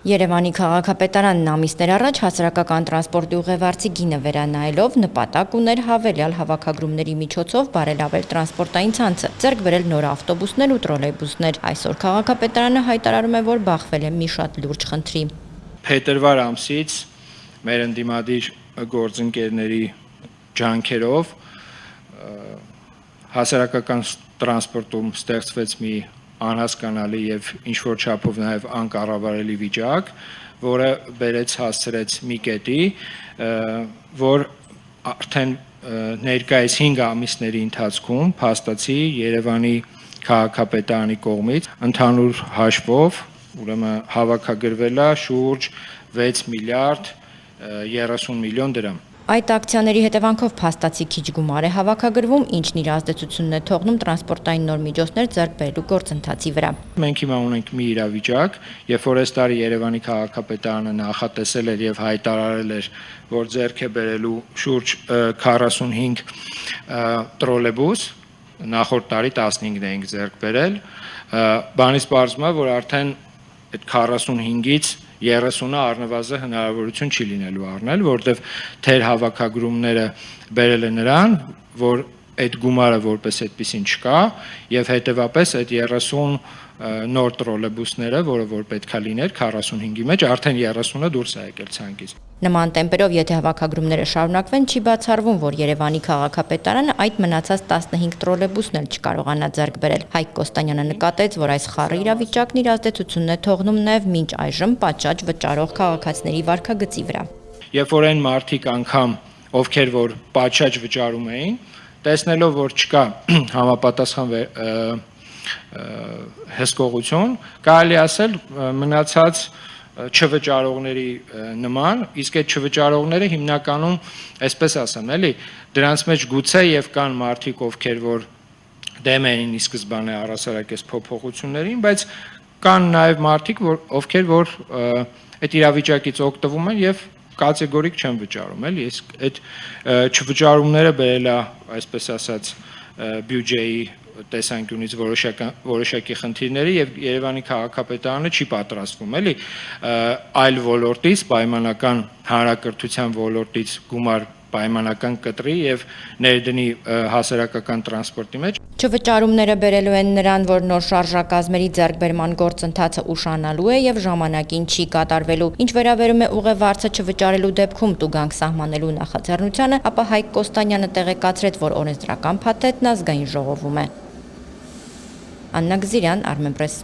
Երևանի քաղաքապետարանն ամիսներ առաջ հասարակական տրանսպորտի ուղևորցի գինը վերանայելով նպատակ ուներ հավելյալ հավաքագրումների միջոցով բարելավել տրանսպորտային ցանցը, ձեռք բերել նոր ավտոբուսներ ու տրոլեյբուսներ։ Այսօր քաղաքապետարանը հայտարարում է, որ բախվել է մի շատ լուրջ խնդրի։ Փետրվար ամսից մեր ընդդիմադիր գործընկերների ջանքերով հասարակական տրանսպորտում ստեղծվեց մի անհասկանալի եւ ինչ-որ չափով նաեւ անկառավարելի վիճակ, որը հասցրեց մի կետի, որ արդեն ներկայիս 5 ամիսների ընթացքում փաստացի Երևանի քաղաքապետարանի կողմից ընդհանուր հաշվով, ուրեմն հավաքագրվել է շուրջ 6 միլիարդ 30 միլիոն դրամ։ Այդ ակցիաների հետևանքով փաստացի քիչ գումար է հավաքագրվում, ինչն իր ազդեցությունն է թողնում տրանսպորտային նոր միջոցներ ձեռք բերելու գործընթացի վրա։ Մենք հիմա ունենք մի իրավիճակ, երբ որ այս տարի Երևանի քաղաքապետարանը նախատեսել էր եւ հայտարարել էր, որ ձեռք է բերելու շուրջ 45 տրոլեյբուս, նախորդ տարի 15-ն էինք ձեռք բերել, բանից պարզվում է, որ արդեն այդ 45-ից 30-ը առնվազն հնարավորություն չի լինելու առնել, որտեղ թեր հավաքագրումները բերել է նրան, որ այդ գումարը որպես այդպեսին չկա եւ հետեւապես այդ 30 նոր տրոլեյբուսները, որ պետքա լիներ 45-ի մեջ, արդեն 30-ը դուրս է եկել ցանկից։ Նման տեմպերով, եթե հավաքագրումները շարունակվեն, չի բացառվում, որ Երևանի քաղաքապետարանը այդ մնացած 15 տրոլեյբուսն էլ չկարողանա ձեռք բերել։ Հայկ Կոստանյանը նկատեց, որ այս խառը իրավիճակն իր ազդեցությունն է թողնում նաև մինչ այժմ պատշաճ վճարող քաղաքացիների վարքագծի վրա։ Երբ որ այն մարդիկ անգամ, ովքեր որ պատշաճ վճարում էին, տեսնելով, որ չկա համապատասխան հսկողություն, կարելի ասել մնացած չվճարողների նման, իսկ այդ չվճարողները հիմնականում, այսպես ասեմ, էլի, դրանց մեջ գուցե եւ կան մարդիկ, ովքեր որ դեմ էին ի սկզբանե առասարակես փոփոխություններին, բայց կան նաեւ մարդիկ, ովքեր որ այդ իրավիճակից օգտվում են եւ կատեգորիկ չեն վճարում, էլի, իսկ այդ չվճարումները բերել է, այսպես ասած, բյուջեի տեսանկյունից որոշակի խնդիրների եւ Երևանի քաղաքապետարանը չի պատրաստվում, էլի, այլ ոլորտից, պայմանական հանրակրթության ոլորտից գումար պայմանական կտրի եւ ներդնի հասարակական տրանսպորտի մեջ։ Չվճարումները բերելու են նրան, որ նոր շարժակազմերի ձեռքբերման գործընթացը ուշանալու է եւ ժամանակին չի կատարվելու։ Ինչ վերաբերում է ուղևորցը չվճարելու դեպքում տուգանք սահմանելու նախաձեռնությանը, ապա Հայկ Կոստանյանը տեղեկացրեց, որ օրենսդրական փաթեթն ազգային ժողովում է։ Աննա Գզիրյան, Armenpress։